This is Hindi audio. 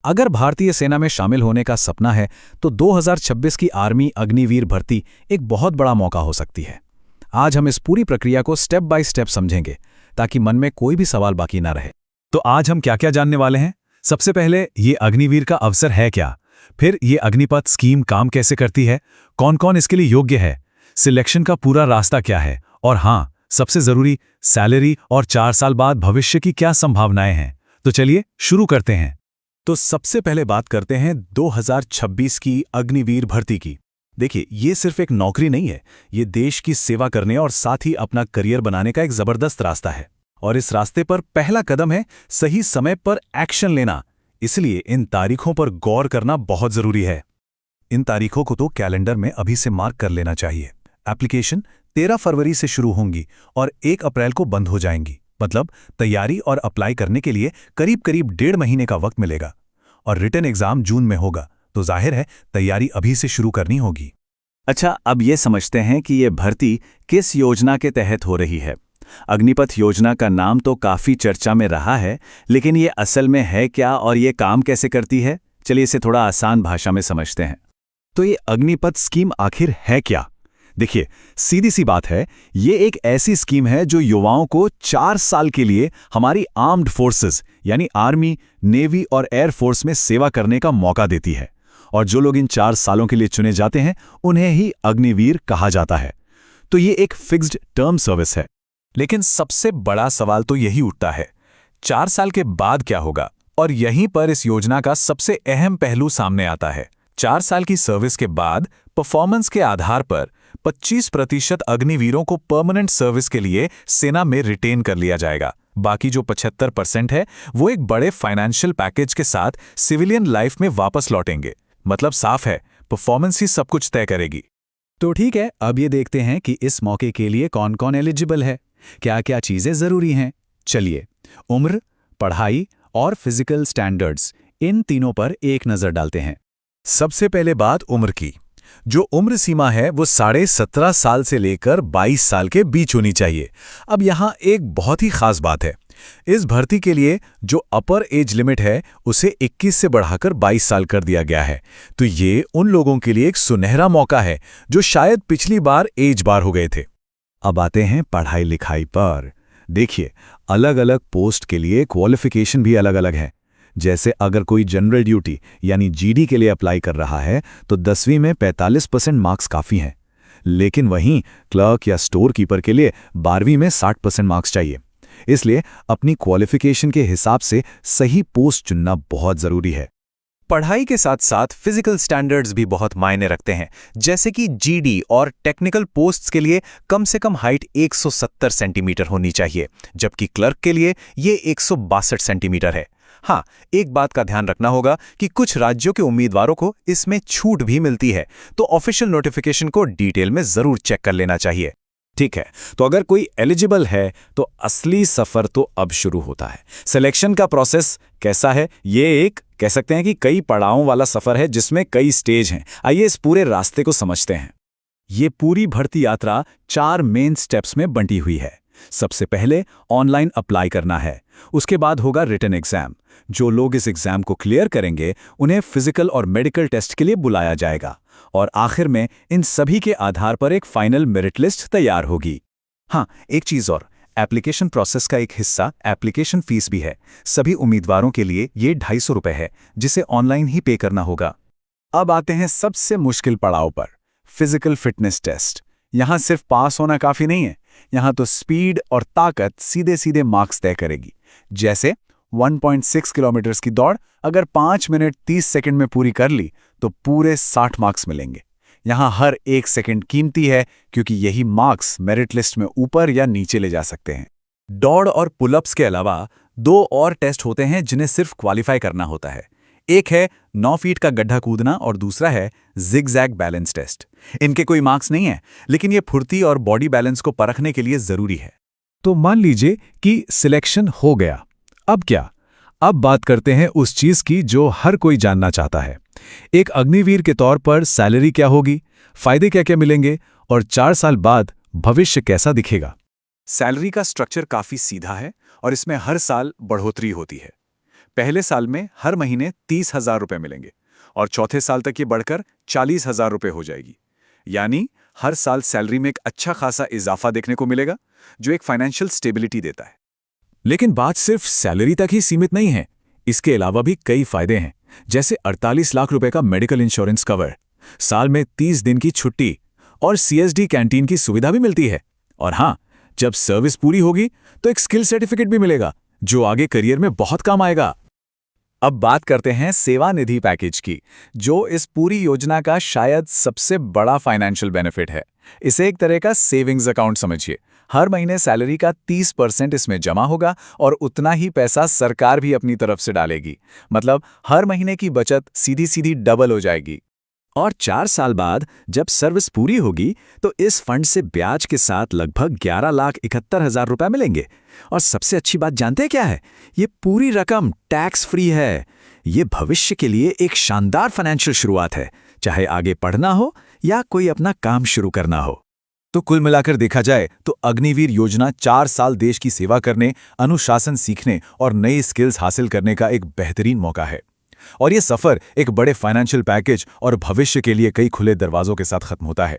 अगर भारतीय सेना में शामिल होने का सपना है तो 2026 की आर्मी अग्निवीर भर्ती एक बहुत बड़ा मौका हो सकती है। आज हम इस पूरी प्रक्रिया को स्टेप बाय स्टेप समझेंगे ताकि मन में कोई भी सवाल बाकी ना रहे। तो आज हम क्या क्या जानने वाले हैं? सबसे पहले ये अग्निवीर का अवसर है क्या, फिर ये अग्निपथ स्कीम काम कैसे करती है, कौन कौन इसके लिए योग्य है, सिलेक्शन का पूरा रास्ता क्या है, और हाँ, सबसे जरूरी सैलरी और 4 साल बाद भविष्य की क्या संभावनाएं हैं। तो चलिए शुरू करते हैं। तो सबसे पहले बात करते हैं 2026 की अग्निवीर भर्ती की। देखिए, ये सिर्फ एक नौकरी नहीं है, ये देश की सेवा करने और साथ ही अपना करियर बनाने का एक जबरदस्त रास्ता है। और इस रास्ते पर पहला कदम है सही समय पर एक्शन लेना। इसलिए इन तारीखों पर गौर करना बहुत जरूरी है। इन तारीखों को तो कैलेंडर में अभी से मार्क कर लेना चाहिए। एप्लीकेशन 13 फरवरी से शुरू होंगी और 1 अप्रैल को बंद हो जाएंगी। मतलब तैयारी और अप्लाई करने के लिए करीब करीब 1.5 महीने का वक्त मिलेगा। और रिटन एग्जाम जून में होगा, तो जाहिर है तैयारी अभी से शुरू करनी होगी। अच्छा, अब ये समझते हैं कि ये भर्ती किस योजना के तहत हो रही है। अग्निपथ योजना का नाम तो काफ़ी चर्चा में रहा है, लेकिन ये असल में है क्या और ये काम कैसे करती है? चलिए इसे थोड़ा आसान भाषा में समझते हैं। तो ये अग्निपथ स्कीम आखिर है क्या? देखिए, सीधी सी बात है, ये एक ऐसी स्कीम है जो युवाओं को 4 साल के लिए हमारी आर्म्ड फोर्सेस यानी आर्मी, नेवी और एयर फोर्स में सेवा करने का मौका देती है। और जो लोग इन 4 सालों के लिए चुने जाते हैं उन्हें ही अग्निवीर कहा जाता है। तो ये एक फिक्स्ड टर्म सर्विस है। लेकिन सबसे बड़ा सवाल तो यही उठता है, 4 साल के बाद क्या होगा? और यहीं पर इस योजना का सबसे अहम पहलू सामने आता है। 4 साल की सर्विस के बाद परफॉर्मेंस के आधार पर 25% अग्निवीरों को परमानेंट सर्विस के लिए सेना में रिटेन कर लिया जाएगा। बाकी जो 75% है वो एक बड़े फाइनेंशियल पैकेज के साथ सिविलियन लाइफ में वापस लौटेंगे। मतलब साफ है, परफॉर्मेंस ही सब कुछ तय करेगी। तो ठीक है, अब ये देखते हैं कि इस मौके के लिए कौन कौन एलिजिबल है, क्या क्या चीजें जरूरी हैं। चलिए, उम्र, पढ़ाई और फिजिकल स्टैंडर्ड्स, इन तीनों पर एक नजर डालते हैं। सबसे पहले बात उम्र की। जो उम्र सीमा है वो 17.5 साल से लेकर 22 साल के बीच होनी चाहिए। अब यहाँ एक बहुत ही खास बात है, इस भर्ती के लिए जो अपर एज लिमिट है उसे 21 से बढ़ाकर 22 साल कर दिया गया है। तो ये उन लोगों के लिए एक सुनहरा मौका है जो शायद पिछली बार एज बार हो गए थे। अब आते हैं पढ़ाई लिखाई पर। देखिए, अलग अलग पोस्ट के लिए क्वालिफिकेशन भी अलग अलग है। जैसे अगर कोई जनरल ड्यूटी यानी जीडी के लिए अप्लाई कर रहा है तो 10वीं में 45% मार्क्स काफ़ी हैं। लेकिन वहीं क्लर्क या स्टोर कीपर के लिए 12वीं में 60% मार्क्स चाहिए। इसलिए अपनी क्वालिफिकेशन के हिसाब से सही पोस्ट चुनना बहुत ज़रूरी है। पढ़ाई के साथ साथ फिजिकल स्टैंडर्ड्स भी बहुत मायने रखते हैं। जैसे कि जीडी और टेक्निकल पोस्ट्स के लिए कम से कम हाइट 170 सेंटीमीटर होनी चाहिए, जबकि क्लर्क के लिए ये 162 सेंटीमीटर है। हाँ, एक बात का ध्यान रखना होगा कि कुछ राज्यों के उम्मीदवारों को इसमें छूट भी मिलती है, तो ऑफिशियल नोटिफिकेशन को डिटेल में जरूर चेक कर लेना चाहिए। ठीक है, तो अगर कोई एलिजिबल है तो असली सफर तो अब शुरू होता है। सिलेक्शन का प्रोसेस कैसा है? ये एक कह सकते हैं कि कई पड़ावों वाला सफर है जिसमें कई स्टेज हैं। आइए इस पूरे रास्ते को समझते हैं। ये पूरी भर्ती यात्रा 4 मेन स्टेप्स में बंटी हुई है। सबसे पहले ऑनलाइन अप्लाई करना है, उसके बाद होगा रिटन एग्जाम। जो लोग इस एग्जाम को क्लियर करेंगे उन्हें फिजिकल और मेडिकल टेस्ट के लिए बुलाया जाएगा, और आखिर में इन सभी के आधार पर एक फाइनल मेरिट लिस्ट तैयार होगी। हाँ, एक चीज और, एप्लीकेशन प्रोसेस का एक हिस्सा एप्लीकेशन फीस भी है। सभी उम्मीदवारों के लिए ये 250 रुपये है, जिसे ऑनलाइन ही पे करना होगा। अब आते हैं सबसे मुश्किल पड़ाव पर, फिजिकल फिटनेस टेस्ट। यहाँ सिर्फ पास होना काफी नहीं है, यहाँ तो स्पीड और ताकत सीधे सीधे मार्क्स तय करेगी। जैसे 1.6 किलोमीटर की दौड़ अगर 5 मिनट 30 सेकंड में पूरी कर ली तो पूरे 60 मार्क्स मिलेंगे। यहाँ हर 1 सेकंड कीमती है, क्योंकि यही मार्क्स मेरिट लिस्ट में ऊपर या नीचे ले जा सकते हैं। दौड़ और पुलअप्स के अलावा 2 और टेस्ट होते हैं जिन्हें सिर्फ क्वालिफाई करना होता है। एक है 9 फीट का गड्ढा कूदना और दूसरा है जिग-जैग बैलेंस टेस्ट। इनके कोई मार्क्स नहीं है, लेकिन ये फुर्ती और बॉडी बैलेंस को परखने के लिए जरूरी है। तो मान लीजिए कि सिलेक्शन हो गया, अब क्या? अब बात करते हैं उस चीज की जो हर कोई जानना चाहता है। एक अग्निवीर के तौर पर सैलरी क्या होगी, फायदे क्या क्या मिलेंगे, और 4 साल बाद भविष्य कैसा दिखेगा? सैलरी का स्ट्रक्चर काफी सीधा है और इसमें हर साल बढ़ोतरी होती है। पहले साल में हर महीने 30,000 रुपए मिलेंगे और चौथे साल तक ये बढ़कर 40,000 रुपए हो जाएगी। यानी हर साल सैलरी में एक अच्छा खासा इजाफा देखने को मिलेगा, जो एक फाइनेंशियल स्टेबिलिटी देता है। लेकिन बात सिर्फ सैलरी तक ही सीमित नहीं है। इसके अलावा भी कई फायदे हैं, जैसे 48 लाख रुपए का मेडिकल इंश्योरेंस कवर, साल में 30 दिन की छुट्टी और सीएसडी कैंटीन की सुविधा भी मिलती है। और हाँ, जब सर्विस पूरी होगी तो एक स्किल सर्टिफिकेट भी मिलेगा, जो आगे करियर में बहुत काम आएगा। अब बात करते हैं सेवानिधि पैकेज की, जो इस पूरी योजना का शायद सबसे बड़ा फाइनेंशियल बेनिफिट है। इसे एक तरह का सेविंग्स अकाउंट समझिए। हर महीने सैलरी का 30% इसमें जमा होगा और उतना ही पैसा सरकार भी अपनी तरफ से डालेगी। मतलब हर महीने की बचत सीधी सीधी डबल हो जाएगी। और 4 साल बाद जब सर्विस पूरी होगी तो इस फंड से ब्याज के साथ लगभग 11,71,000 रुपए मिलेंगे। और सबसे अच्छी बात जानते हैं क्या है? ये पूरी रकम टैक्स फ्री है। ये भविष्य के लिए एक शानदार फाइनेंशियल शुरुआत है, चाहे आगे पढ़ना हो या कोई अपना काम शुरू करना हो। तो कुल मिलाकर देखा जाए तो अग्निवीर योजना 4 साल देश की सेवा करने, अनुशासन सीखने और नई स्किल्स हासिल करने का एक बेहतरीन मौका है। और ये सफर एक बड़े फाइनेंशियल पैकेज और भविष्य के लिए कई खुले दरवाजों के साथ खत्म होता है।